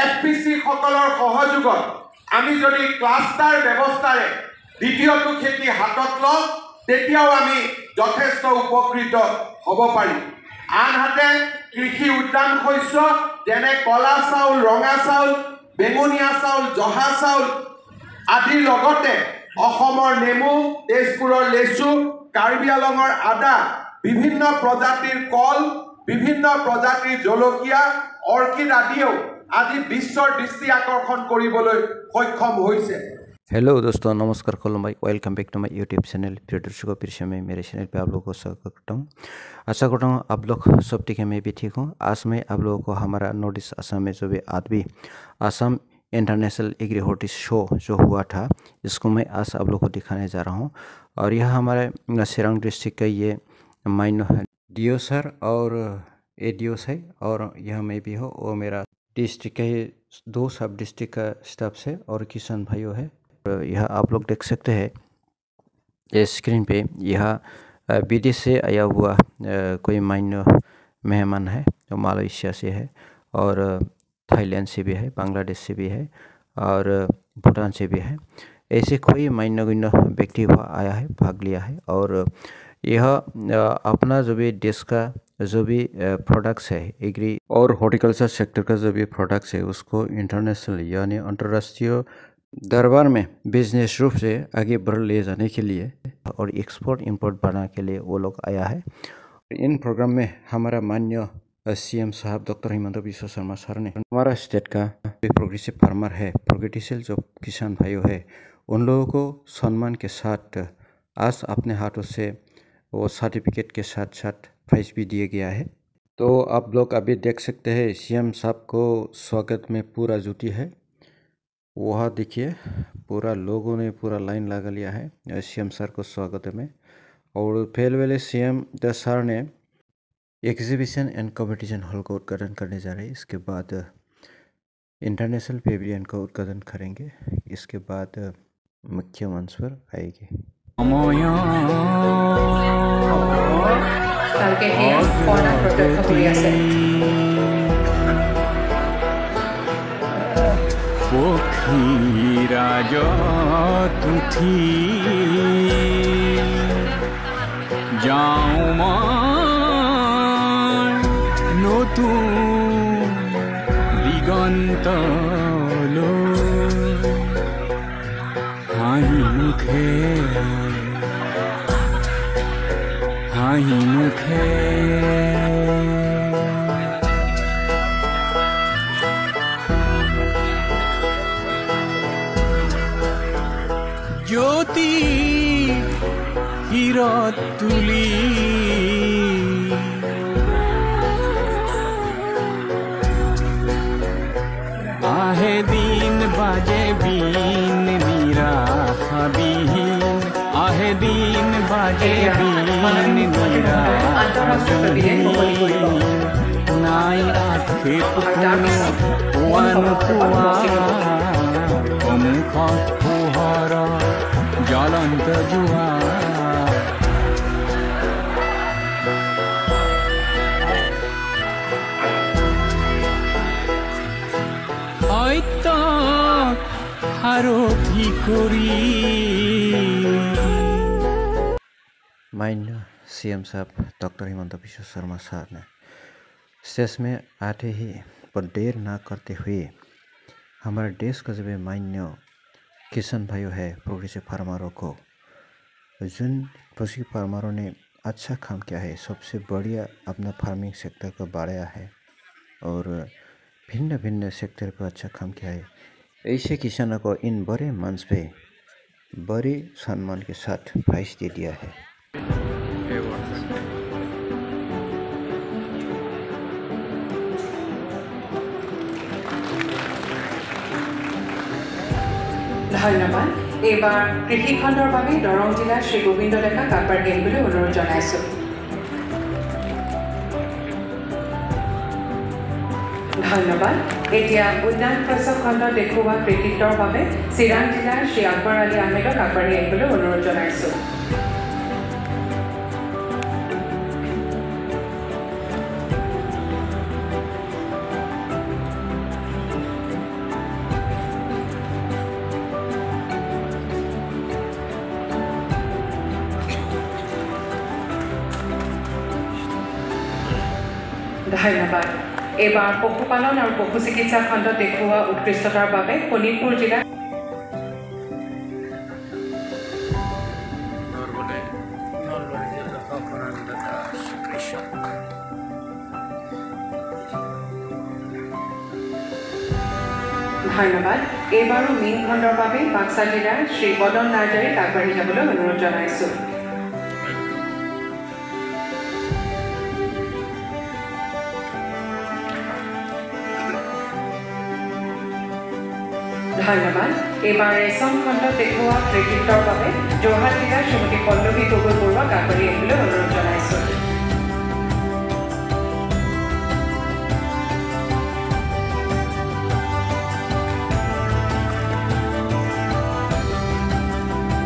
FPC সকলৰ সহযোগত আমি যদি ক্লাষ্টাৰ ব্যৱস্থাৰে দ্বিতীয়টো খেতি হাতত লওঁ তেতিয়াও আমি যথেষ্ট উপকৃত হ'ব পাৰিম। আনহাতে কৃষি উদ্যান শস্য যেনে কলা চাউল, ৰঙা চাউল, বেঙুনীয়া চাউল, জহা চাউল আদিৰ লগতে অসমৰ নেমু, তেজপুৰৰ লেচু, কাৰ্বি আলঙৰ আদা, বিভিন্ন প্ৰজাতিৰ কল, বিভিন্ন প্ৰজাতিৰ জলকীয়া, অৰ্কিড আদিও আজি বিশ্বৰ দৃষ্টি আকৰ্ষণ কৰিবলৈ সক্ষম হৈছে। हेलो दोस्तों, नमस्कार खोलो भाई, welcome back to my YouTube channel. प्रिय दर्शकों, फिर से मैं मेरे चैनल पे आप लोगों को स्वागत करता हूँ। आशा करता हूँ आप लोग सब ठीक है, मैं भी ठीक हूँ। आज मैं आप लोगों को हमारा नॉर्थ ईस्ट असम में जो भी आदमी असम इंटरनेशनल एग्री हॉर्टिस शो जो हुआ था, इसको मैं आज आप लोगों को दिखाने जा रहा हूँ। और यह हमारे सिरंग डिस्ट्रिक्ट का ये माइनो है DO सर और ADO है, और यह मैं भी हूँ। वो मेरा डिस्ट्रिक्ट का 2 सब डिस्ट्रिक्ट का स्टाफ से और किसान भाइयों है। यह आप लोग देख सकते हैं ये स्क्रीन पे, यह विदेश से आया हुआ कोई माइनो मेहमान है जो मलेशिया से है, और थाईलैंड से भी है, बांग्लादेश से भी है, और भूटान से भी है। ऐसे कोई माइनो गिनो व्यक्ति हुआ आया है, भाग लिया है। और यह अपना जो भी देश का जो भी प्रोडक्ट्स है, एग्री और हॉर्टिकल्चर सेक्टर का जो भी प्रोडक्ट्स है, उसको इंटरनेशनल यानी अंतर्राष्ट्रीय दरबार में बिजनेस रूप से आगे बढ़ ले जाने के लिए और एक्सपोर्ट इंपोर्ट बढ़ाने के लिए वो लोग आया है। इन प्रोग्राम में हमारा माननीय CM साहब डॉक्टर हिमंत बिश्व शर्मा सर ने हमारा स्टेट का प्रोग्रेसिव फार्मर है, प्रगतिशील जो किसान भाइयों है, उन लोगों को सम्मान के साथ आज अपने हाथों से वो सर्टिफिकेट के साथ साथ प्राइज भी दिया गया है। तो आप लोग अभी देख सकते हैं CM साहब को स्वागत में पूरा जुटी है। वहाँ देखिए पूरा लोगों ने पूरा लाइन लगा लिया है CM सर को स्वागत में। और पहले वाले CM सर ने एग्जीबिशन एंड कंपटीशन हॉल का उद्घाटन करने जा रहे हैं। इसके बाद इंटरनेशनल पेविलियन का उद्घाटन करेंगे। इसके बाद मुख्य मंच पर आएगी। পক্ষীরাজ তুথি যাও মই নতুন দিগন্তলৈ হাঁহি মুখে হাঁহি মুখে জ্যোতি হিরত তুলি আহে দিন বাজে বিন নিরাবিহীন, আহে দিন বাজে বিন নিরাবিহীন, নাই আক্ষেপ কোনো পোৱানো পোৱা সন্মুখত পোহৰ জ্বলন্ত জোৱাৰ। সত্য সাৰথি কৰি माननीय CM साहब डॉक्टर हिमंत बिश्व शर्मा सर ने स्टेज में आते ही पर देर ना करते हुए हमारे देश का जो भी मान्य किसान भाइयों है, प्रोग्रेसिव फार्मरों को, जिन प्रोग्रेसिव फार्मरों ने अच्छा काम किया है, सबसे बढ़िया अपना फार्मिंग सेक्टर को बढ़ाया है और भिन्न भिन्न सेक्टर पर अच्छा काम किया है, ऐसे किसानों को इन बड़े मंच पे बड़े सम्मान के साथ प्राइज दे दिया है। ধন্যবাদ। এইবাৰ কৃষি খণ্ডৰ বাবে দৰং জিলাৰ শ্ৰী গোবিন্দ ডেকা কাপাৰ গেংগুলৈ অনুৰোধ জনাইছোঁ। ধন্যবাদ। এতিয়া উদ্যান কৃষক খণ্ড দেখুওৱা কৃতিত্বৰ বাবে চিৰাং জিলাৰ শ্ৰী আকবৰ আলী আহমেদক কাপাৰ গেংগুলৈ অনুৰোধ জনাইছোঁ। ধন্যবাদ এবাৰ পশুপালন আৰু পশু চিকিৎসা খণ্ডত দেখুওৱা উৎকৃষ্টতাৰ বাবে শোণিতপুৰ জিলা ধন্যবাদ এইবাৰো মীন খণ্ডৰ বাবে বাক্সা জিলাৰ শ্ৰী বদন নাৰ্জাৰীক আগবাঢ়ি যাবলৈ অনুৰোধ জনাইছোঁ ধন্যবাদ এইবাৰ ৰেচম খণ্ডত দেখুওৱা কৃতিত্বৰ বাবে যোৰহাট জিলাৰ শ্ৰীমতী পল্লৱী গগৈ বৰুৱাক আগবাঢ়ি আহিবলৈ অনুৰোধ জনাইছোঁ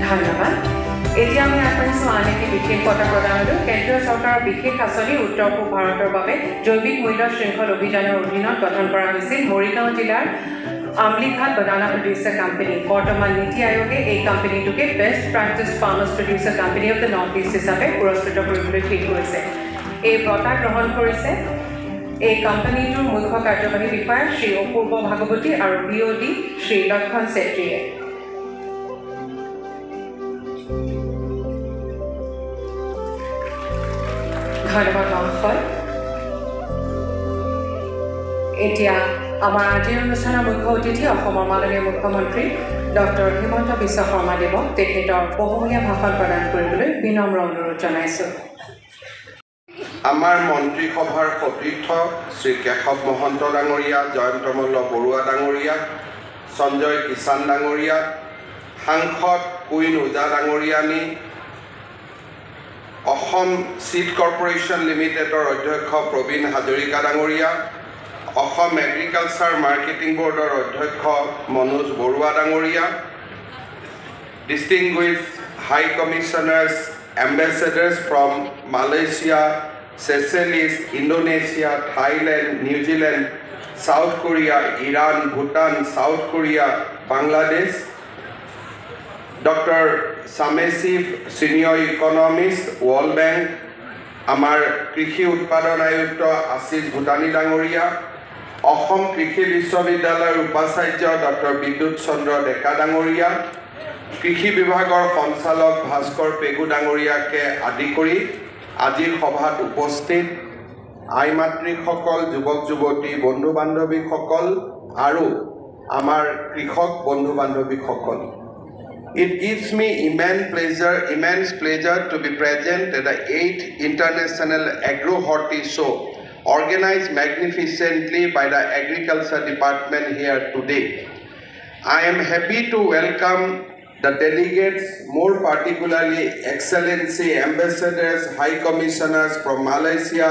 ধন্যবাদ এতিয়া আমি আগবাঢ়িছোঁ আন এটি বিশেষ বঁটা প্ৰদানলৈ কেন্দ্ৰীয় চৰকাৰৰ বিশেষ আঁচনি উত্তৰ পূব ভাৰতৰ বাবে জৈৱিক মূল্য শৃংখল অভিযানৰ অধীনত গঠন কৰা হৈছিল মৰিগাঁও জিলাৰ আমলিঘাট বানানা প্ৰডিউচাৰ কোম্পানী বৰ্তমান নীতি আয়োগে এই কোম্পানীটোকে best practice farmers producer company of the north east হিচাপে পুৰস্কৃত কৰিবলৈ ঠিক কৰিছে এই বঁটা গ্ৰহণ কৰিছে এই কোম্পানীটোৰ মুখ্য কাৰ্যবাহী বিষয়া শ্ৰী অপূৰ্ব ভাগৱতী আৰু BOD শ্ৰী লক্ষণ ছেত্ৰীয়ে ধন্যবাদ মহোদয় এতিয়া আমাৰ আজিৰ অনুষ্ঠানৰ মুখ্য অতিথি অসমৰ মাননীয় মুখ্যমন্ত্ৰী ডক্টৰ হিমন্ত বিশ্ব শৰ্মাদেৱক তেখেতৰ বহুমূলীয়া ভাষণ প্ৰদান কৰিবলৈ বিনম্ৰ অনুৰোধ জনাইছোঁ আমাৰ মন্ত্ৰীসভাৰ সতীৰ্থ শ্ৰী কেশৱ মহন্ত ডাঙৰীয়া জয়ন্ত মল্ল বৰুৱা ডাঙৰীয়া সঞ্জয় কিষাণ ডাঙৰীয়া সাংসদ কুইন ওজা ডাঙৰীয়ানী অসম চিড কৰ্পোৰেশ্যন লিমিটেডৰ অধ্যক্ষ প্ৰবীণ হাজৰিকা ডাঙৰীয়া অসম এগ্ৰিকালচাৰ মাৰ্কেটিং বৰ্ডৰ অধ্যক্ষ মনোজ বৰুৱা ডাঙৰীয়া distinguished high commissioners ambassadors from Malaysia Seychelles, Indonesia, Thailand, New Zealand, South Korea, Iran, Bhutan, South Korea, Bangladesh. Dr. Samesif, Senior Economist, World Bank, Amar Krishi Utpadon Ayukta Ashish Bhutani Dangoria, Ahom Krishi Vishwavidyalaya Upacharya Dr. Bidut Chandra Deka Dangoria, Krishi Bibhagor Sonchalok Bhaskor Pegu Dangoria ke adi kori আজিৰ সভাত উপস্থিত আই মাতৃসকল যুৱক যুৱতী বন্ধু বান্ধৱীসকল আৰু আমাৰ কৃষক বন্ধু বান্ধৱীসকল It gives me immense pleasure to be present at the 8th International Agro-Horti Show organized magnificently by the Agriculture Department here today. I am happy to welcome the delegates, more particularly Excellency Ambassadors, High Commissioners from Malaysia,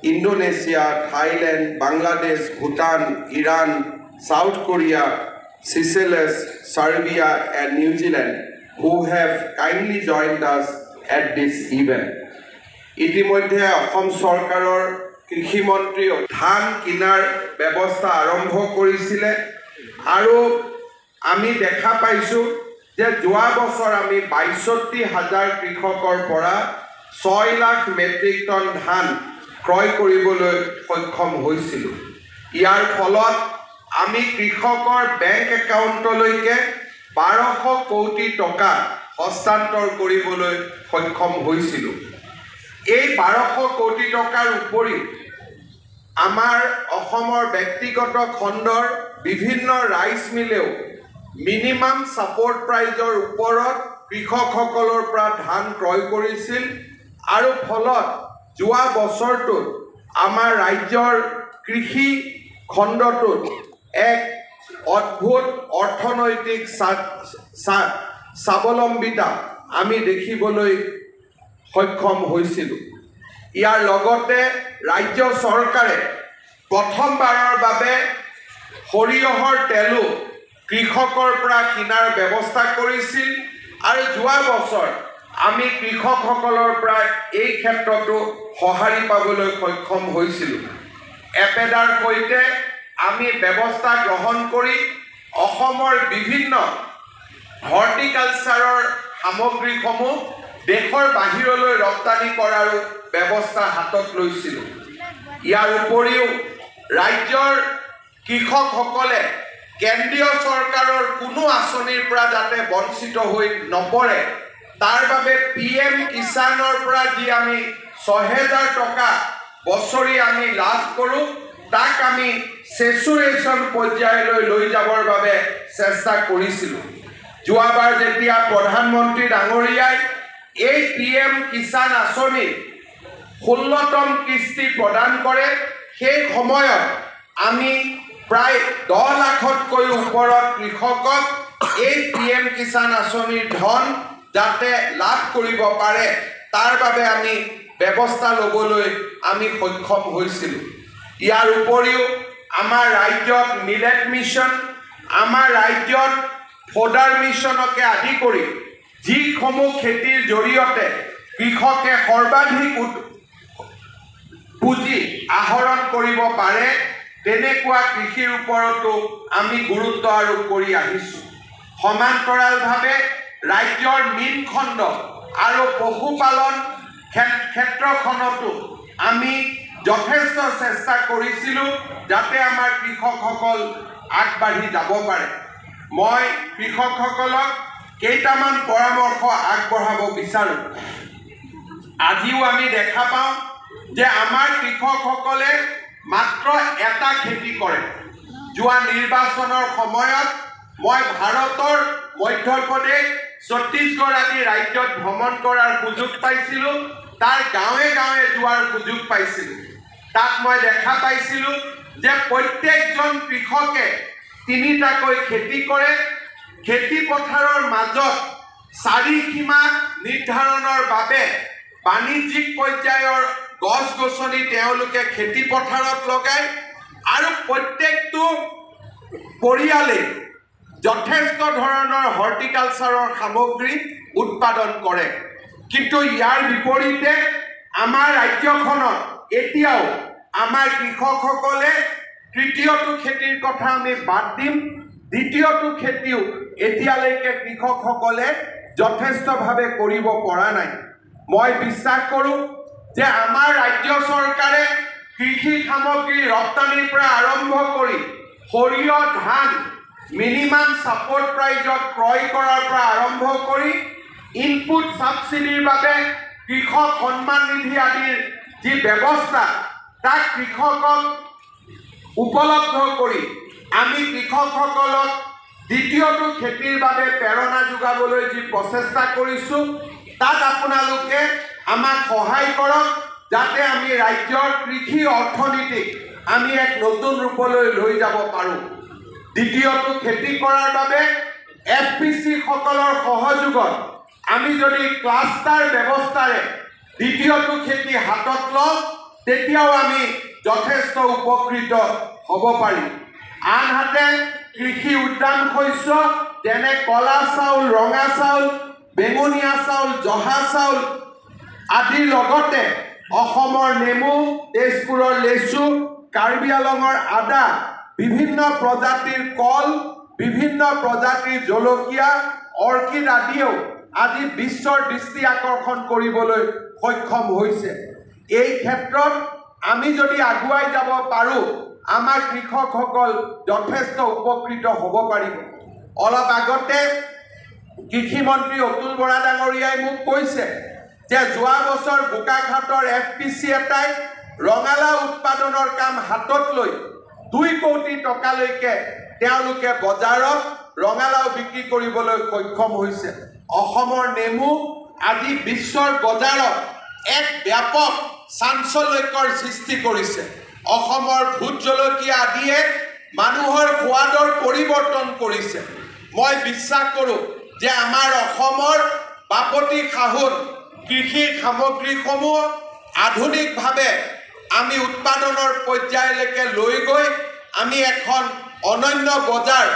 Indonesia, Thailand, Bangladesh, Bhutan, Iran, South Korea, Seychelles, Serbia and New Zealand who have kindly joined us at this event. ইতিমধ্যে অসম চৰকাৰৰ কৃষি মন্ত্ৰী ধান কিনাৰ ব্যৱস্থা আৰম্ভ কৰিছিলে আৰু আমি দেখা পাইছোঁ যে যোৱা বছৰ আমি ৬২,০০০ কৃষকৰ পৰা ৬ লাখ মেট্ৰিক টন ধান ক্ৰয় কৰিবলৈ সক্ষম হৈছিলোঁ ইয়াৰ ফলত আমি কৃষকৰ বেংক একাউণ্টলৈকে ১২০০ কোটি টকা হস্তান্তৰ কৰিবলৈ সক্ষম হৈছিলোঁ এই ১২০০ কোটি টকাৰ উপৰি আমাৰ অসমৰ ব্যক্তিগত খণ্ডৰ বিভিন্ন ৰাইচ মিলেও মিনিমাম সাপোৰ্ট প্ৰাইজৰ ওপৰত কৃষকসকলৰ পৰা ধান ক্ৰয় কৰিছিল আৰু ফলত যোৱা বছৰটোত আমাৰ ৰাজ্যৰ কৃষি খণ্ডটোত এক অদ্ভুত অৰ্থনৈতিক স্বাৱলম্বিতা আমি দেখিবলৈ সক্ষম হৈছিলোঁ ইয়াৰ লগতে ৰাজ্য চৰকাৰে প্ৰথমবাৰৰ বাবে সৰিয়হৰ তেলো কৃষকৰ পৰা কিনাৰ ব্যৱস্থা কৰিছিল আৰু যোৱা বছৰ আমি কৃষকসকলৰ পৰা এই ক্ষেত্ৰতো সঁহাৰি পাবলৈ সক্ষম হৈছিলোঁ এপেডাৰ সৈতে আমি ব্যৱস্থা গ্ৰহণ কৰি অসমৰ বিভিন্ন হৰ্টিকালচাৰৰ সামগ্ৰীসমূহ দেশৰ বাহিৰলৈ ৰপ্তানি কৰাৰো ব্যৱস্থা হাতত লৈছিলোঁ ইয়াৰ উপৰিও ৰাজ্যৰ কৃষকসকলে কেন্দ্ৰীয় চৰকাৰৰ কোনো আঁচনিৰ পৰা যাতে বঞ্চিত হৈ নপৰে তাৰ বাবে PM কিষাণৰ পৰা যি আমি ৬,০০০ টকা বছৰি আমি লাভ কৰোঁ তাক আমি সেচুৰেশ্যন পৰ্যায়লৈ লৈ যাবৰ বাবে চেষ্টা কৰিছিলোঁ। যোৱাবাৰ যেতিয়া প্ৰধানমন্ত্ৰী ডাঙৰীয়াই এই PM কিষাণ আঁচনি ১৬তম কিস্তি প্ৰদান কৰে সেই সময়ত আমি প্ৰায় ১০ লাখতকৈ ওপৰত কৃষকক এই PM কিষাণ আঁচনিৰ ধন যাতে লাভ কৰিব পাৰে তাৰ বাবে আমি ব্যৱস্থা ল'বলৈ আমি সক্ষম হৈছিলোঁ। ইয়াৰ উপৰিও আমাৰ ৰাজ্যত মিলেট মিছন, আমাৰ ৰাজ্যত ফডাৰ মিছনকে আদি কৰি যিসমূহ খেতিৰ জৰিয়তে কৃষকে সৰ্বাধিক পুঁজি আহৰণ কৰিব পাৰে তেনেকুৱা কৃষিৰ ওপৰতো আমি গুৰুত্ব আৰোপ কৰি আহিছোঁ। সমান্তৰালভাৱে ৰাজ্যৰ মীন খণ্ড আৰু পশুপালন ক্ষেত্ৰখনতো আমি যথেষ্ট চেষ্টা কৰিছিলোঁ যাতে আমাৰ কৃষকসকল আগবাঢ়ি যাব পাৰে। মই কৃষকসকলক কেইটামান পৰামৰ্শ আগবঢ়াব বিচাৰোঁ। আজিও আমি দেখা পাওঁ যে আমাৰ কৃষকসকলে মাত্ৰ এটা খেতি কৰে। যোৱা নিৰ্বাচনৰ সময়ত মই ভাৰতৰ মধ্যপ্ৰদেশ, ছত্তীশগড় আদি ৰাজ্যত ভ্ৰমণ কৰাৰ সুযোগ পাইছিলোঁ, তাৰ গাঁৱে গাঁৱে যোৱাৰ সুযোগ পাইছিলোঁ। তাত মই দেখা পাইছিলোঁ যে প্ৰত্যেকজন কৃষকে ৩টাকৈ খেতি কৰে। খেতি পথাৰৰ মাজত চাৰিসীমা নিৰ্ধাৰণৰ বাবে বাণিজ্যিক পৰ্যায়ৰ গছ-গছনি তেওঁলোকে খেতি পথাৰত লগায় আৰু প্ৰত্যেকটো পৰিয়ালে যথেষ্ট ধৰণৰ হৰ্টিকালচাৰৰ সামগ্ৰী উৎপাদন কৰে। কিন্তু ইয়াৰ বিপৰীতে আমাৰ ৰাজ্যখনত এতিয়াও আমাৰ কৃষকসকলে তৃতীয়টো খেতিৰ কথা আমি বাদ দিম, দ্বিতীয়টো খেতিও এতিয়ালৈকে কৃষকসকলে যথেষ্টভাৱে কৰিব পৰা নাই। মই বিশ্বাস কৰোঁ যে আমাৰ ৰাজ্য চৰকাৰে কৃষি সামগ্ৰী ৰপ্তানিৰ পৰা আৰম্ভ কৰি সৰিয়হ, ধান মিনিমাম ছাপৰ্ট প্ৰাইজত ক্ৰয় কৰাৰ পৰা আৰম্ভ কৰি ইনপুট ছাবচিডিৰ বাবে কৃষক সন্মান নিধি আদিৰ যি ব্যৱস্থা তাক কৃষকক উপলব্ধ কৰি আমি কৃষকসকলক দ্বিতীয়টো খেতিৰ বাবে প্ৰেৰণা যোগাবলৈ যি প্ৰচেষ্টা কৰিছোঁ তাত আপোনালোকে আমাক সহায় কৰক যাতে আমি ৰাজ্যৰ কৃষি অৰ্থনীতিক আমি এক নতুন ৰূপলৈ লৈ যাব পাৰোঁ। দ্বিতীয়টো খেতি কৰাৰ বাবে FPC সকলৰ সহযোগত আমি যদি ক্লাষ্টাৰ ব্যৱস্থাৰে দ্বিতীয়টো খেতি হাতত লওঁ তেতিয়াও আমি যথেষ্ট উপকৃত হ'ব পাৰিম। আনহাতে কৃষি উদ্যান শস্য যেনে কলা চাউল, ৰঙা চাউল, বেঙুনীয়া চাউল, জহা চাউল আদিৰ লগতে অসমৰ নেমু, তেজপুৰৰ লেচু, কাৰ্বি আংলঙৰ আদা, বিভিন্ন প্ৰজাতিৰ কল, বিভিন্ন প্ৰজাতিৰ জলকীয়া, অৰ্কিড আদিও আজি বিশ্বৰ দৃষ্টি আকৰ্ষণ কৰিবলৈ সক্ষম হৈছে। এই ক্ষেত্ৰত আমি যদি আগুৱাই যাব পাৰোঁ আমাৰ কৃষকসকল যথেষ্ট উপকৃত হ'ব পাৰিব। অলপ আগতে কৃষিমন্ত্ৰী অতুল বৰা ডাঙৰীয়াই মোক কৈছে যে যোৱা বছৰ বোকাখাটৰ FPC এটাই ৰঙালাও উৎপাদনৰ কাম হাতত লৈ 2 কোটি টকালৈকে তেওঁলোকে বজাৰত ৰঙালাও বিক্ৰী কৰিবলৈ সক্ষম হৈছে। অসমৰ নেমু আজি বিশ্বৰ বজাৰত এক ব্যাপক চাঞ্চল্যকৰ সৃষ্টি কৰিছে। অসমৰ ভোট জলকীয়া আদিয়ে মানুহৰ সোৱাদৰ পৰিৱৰ্তন কৰিছে। মই বিশ্বাস কৰোঁ যে আমাৰ অসমৰ বাপতি সাহোন কৃষি সামগ্ৰীসমূহ আধুনিকভাৱে আমি উৎপাদনৰ পৰ্যায়লৈকে লৈ গৈ আমি এখন অনন্য বজাৰ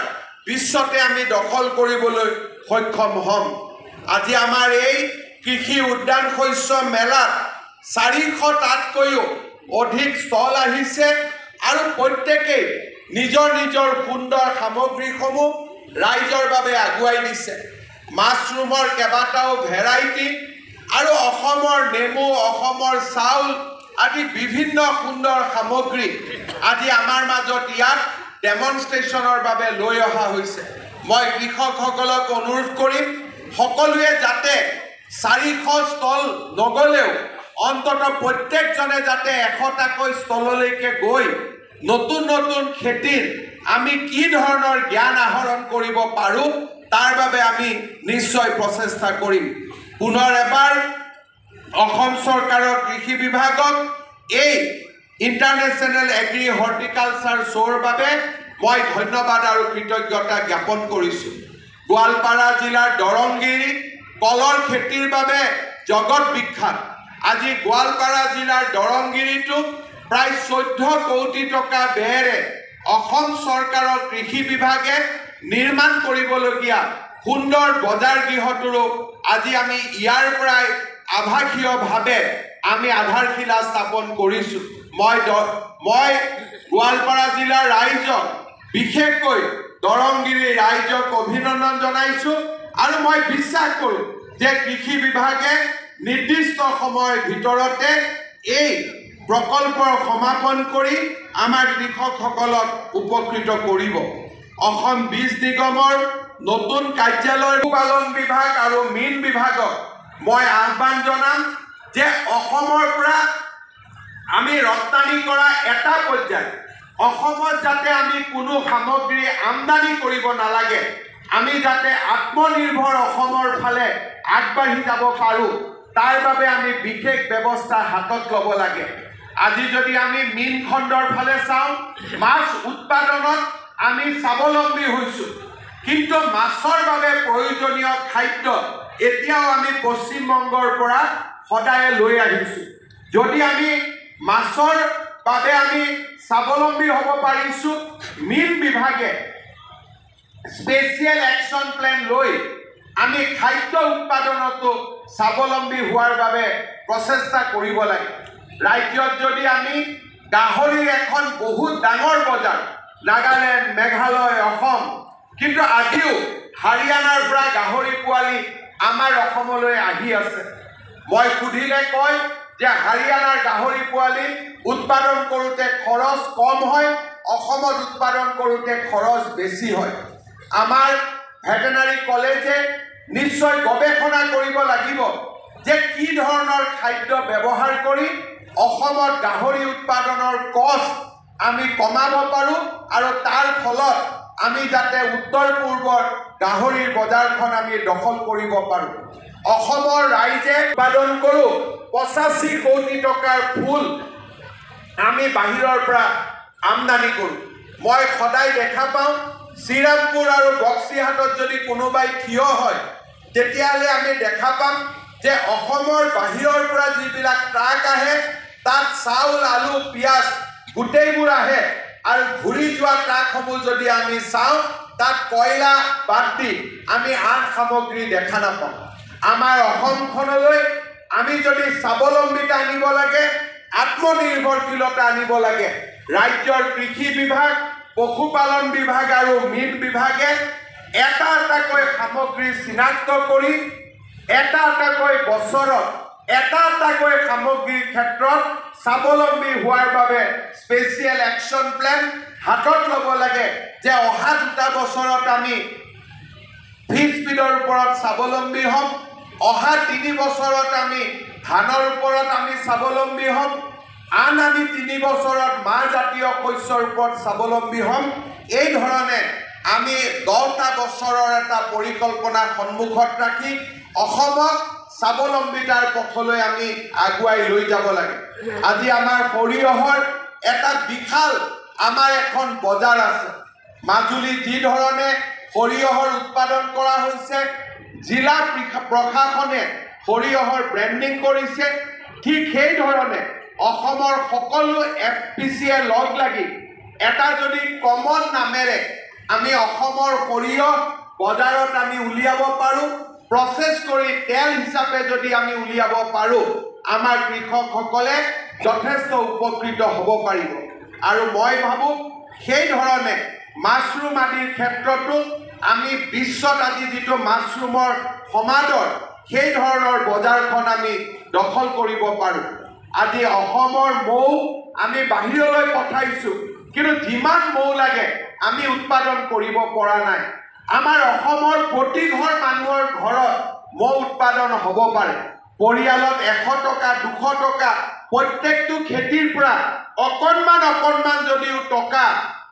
বিশ্বতে আমি দখল কৰিবলৈ সক্ষম হ'ম। আজি আমাৰ এই কৃষি উদ্যান শস্য মেলাত 400টাতকৈও অধিক ষ্টল আহিছে আৰু প্ৰত্যেকেই নিজৰ নিজৰ সুন্দৰ সামগ্ৰীসমূহ ৰাইজৰ বাবে আগুৱাই দিছে। মাছৰুমৰ কেইবাটাও ভেৰাইটি আৰু অসমৰ নেমু, অসমৰ চাউল, আদি বিভিন্ন সুন্দৰ সামগ্ৰী আজি আমাৰ মাজত ইয়াত ডেমনষ্ট্ৰেশ্যনৰ বাবে লৈ অহা হৈছে মই কৃষকসকলক অনুৰোধ কৰিম সকলোৱে যাতে 400 ষ্টল নগলেও অন্তত প্ৰত্যেকজনে যাতে 100টাকৈ ষ্টললৈকে গৈ নতুন নতুন খেতিৰ আমি কি ধৰণৰ জ্ঞান আহৰণ কৰিব পাৰোঁ তাৰ বাবে আমি নিশ্চয় প্ৰচেষ্টা কৰিম পুনৰ এবাৰ অসম চৰকাৰৰ কৃষি বিভাগক এই ইণ্টাৰনেশ্যনেল এগ্ৰি হৰ্টিকালচাৰ শ্ব'ৰ বাবে মই ধন্যবাদ আৰু কৃতজ্ঞতা জ্ঞাপন কৰিছোঁ গোৱালপাৰা জিলাৰ দৰংগিৰি কলৰ খেতিৰ বাবে জগত বিখ্যাত আজি গোৱালপাৰা জিলাৰ দৰংগিৰিটো প্ৰায় 14 কোটি টকা ব্যয়েৰে অসম চৰকাৰৰ কৃষি বিভাগে নিৰ্মাণ কৰিবলগীয়া সুন্দৰ বজাৰ গৃহটোৰো আজি আমি ইয়াৰ পৰাই আভাসীয়ভাৱে আমি আধাৰশিলা স্থাপন কৰিছোঁ মই গোৱালপাৰা জিলাৰ ৰাইজক বিশেষকৈ দৰংগিৰি ৰাইজক অভিনন্দন জনাইছোঁ আৰু মই বিশ্বাস কৰোঁ যে কৃষি বিভাগে নিৰ্দিষ্ট সময়ৰ ভিতৰতে এই প্ৰকল্পৰ সমাপন কৰি আমাৰ কৃষকসকলক উপকৃত কৰিব অসম বীজ নিগমৰ নতুন কাৰ্যালয় পশুপালন বিভাগ আৰু মীন বিভাগক মই আহ্বান জনাম যে অসমৰ পৰা আমি ৰপ্তানি কৰা এটা পৰ্যায় অসমত যাতে আমি কোনো সামগ্ৰী আমদানি কৰিব নালাগে আমি যাতে আত্মনিৰ্ভৰ অসমৰ ফালে আগবাঢ়ি যাব পাৰোঁ তাৰ বাবে আমি বিশেষ ব্যৱস্থা হাতত ল'ব লাগে আজি যদি আমি মীন খণ্ডৰ ফালে চাওঁ মাছ উৎপাদনত আমি স্বাৱলম্বী হৈছোঁ কিন্তু মাছৰ বাবে প্ৰয়োজনীয় খাদ্য এতিয়াও আমি পশ্চিমবংগৰ পৰা সদায় লৈ আহিছোঁ যদি আমি মাছৰ বাবে আমি স্বাৱলম্বী হ'ব পাৰিছোঁ মীন বিভাগে স্পেচিয়েল একশ্যন প্লেন লৈ আমি খাদ্য উৎপাদনতো স্বাৱলম্বী হোৱাৰ বাবে প্ৰচেষ্টা কৰিব লাগে ৰাজ্যত যদি আমি গাহৰিৰ এখন বহুত ডাঙৰ বজাৰ নাগালেণ্ড মেঘালয় অসম কিন্তু আজিও হাৰিয়ানাৰ পৰা গাহৰি পোৱালি আমাৰ অসমলৈ আহি আছে মই সুধিলে কয় যে হাৰিয়ানাৰ গাহৰি পোৱালি উৎপাদন কৰোঁতে খৰচ কম হয় অসমত উৎপাদন কৰোঁতে খৰচ বেছি হয় আমাৰ ভেটেনাৰী কলেজে নিশ্চয় গৱেষণা কৰিব লাগিব যে কি ধৰণৰ খাদ্য ব্যৱহাৰ কৰি অসমত গাহৰি উৎপাদনৰ কষ্ট আমি কমাব পাৰোঁ আৰু তাৰ ফলত আমি যাতে উত্তৰ পূৰ্বৰ গাহৰিৰ বজাৰখন আমি দখল কৰিব পাৰোঁ অসমৰ ৰাইজে উৎপাদন কৰোঁ 85 কোটি টকাৰ ফুল আমি বাহিৰৰ পৰা আমদানি কৰোঁ মই সদায় দেখা পাওঁ শ্ৰীৰামপুৰ আৰু বক্সিহাটত যদি কোনোবাই থিয় হয় তেতিয়াহ'লে আমি দেখা পাম যে অসমৰ বাহিৰৰ পৰা যিবিলাক ট্ৰাক আহে তাত চাউল আলু পিঁয়াজ গোটেইবোৰ আহে আৰু ঘূৰি যোৱা ট্ৰাকসমূহ যদি আমি চাওঁ তাত কয়লা বাদ দি আমি আন সামগ্ৰী দেখা নাপাওঁ আমাৰ অসমখনলৈ আমি যদি স্বাৱলম্বিতা আনিব লাগে আত্মনিৰ্ভৰশীলতা আনিব লাগে ৰাজ্যৰ কৃষি বিভাগ পশুপালন বিভাগ আৰু মীন বিভাগে এটা এটাকৈ সামগ্ৰী চিনাক্ত কৰি এটা এটাকৈ বছৰত এটা এটাকৈ সামগ্ৰীৰ ক্ষেত্ৰত স্বাৱলম্বী হোৱাৰ বাবে স্পেচিয়েল একশ্যন প্লেন হাতত ল'ব লাগে যে অহা 2 বছৰত আমি ফিছ ফিডৰ ওপৰত স্বাৱলম্বী হ'ম অহা 3 বছৰত আমি ধানৰ ওপৰত আমি স্বাৱলম্বী হ'ম আন আমি 3 বছৰত মাহজাতীয় শস্যৰ ওপৰত স্বাৱলম্বী হ'ম এই ধৰণে আমি 10টা বছৰৰ এটা পৰিকল্পনা সন্মুখত ৰাখি অসমক স্বাৱলম্বিতাৰ পথলৈ আমি আগুৱাই লৈ যাব লাগে আজি আমাৰ সৰিয়হৰ এটা বিশাল আমাৰ এখন বজাৰ আছে মাজুলী যি ধৰণে সৰিয়হৰ উৎপাদন কৰা হৈছে জিলা প্ৰশাসনে সৰিয়হৰ ব্ৰেণ্ডিং কৰিছে ঠিক সেই ধৰণে অসমৰ সকলো FPCয়ে লগ লাগি এটা যদি কমন নামেৰে আমি অসমৰ সৰিয়হ বজাৰত আমি উলিয়াব পাৰোঁ প্ৰচেছ কৰি তেল হিচাপে যদি আমি উলিয়াব পাৰোঁ আমাৰ কৃষকসকলে যথেষ্ট উপকৃত হ'ব পাৰিব আৰু মই ভাবোঁ সেই ধৰণে মাছৰুম আদিৰ ক্ষেত্ৰতো আমি বিশ্বত আজি যিটো মাছৰুমৰ সমাদৰ সেই ধৰণৰ বজাৰখন আমি দখল কৰিব পাৰোঁ আজি অসমৰ মৌ আমি বাহিৰলৈ পঠাইছোঁ, কিন্তু যিমান মৌ লাগে আমি উৎপাদন কৰিব পৰা নাই। আমাৰ অসমৰ প্ৰতি ঘৰ মানুহৰ ঘৰত মৌ উৎপাদন হ'ব পাৰে। পৰিয়ালত 100 টকা 200 টকা প্ৰত্যেকটো খেতিৰ পৰা অকণমান যদিও টকা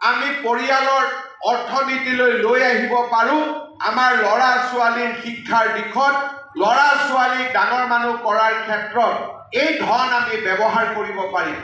আমি পৰিয়ালৰ অৰ্থনীতিলৈ লৈ আহিব পাৰোঁ, আমাৰ ল'ৰা ছোৱালীৰ শিক্ষাৰ দিশত, ল'ৰা ছোৱালীক ডাঙৰ মানুহ কৰাৰ ক্ষেত্ৰত এই ধন আমি ব্যৱহাৰ কৰিব পাৰিম।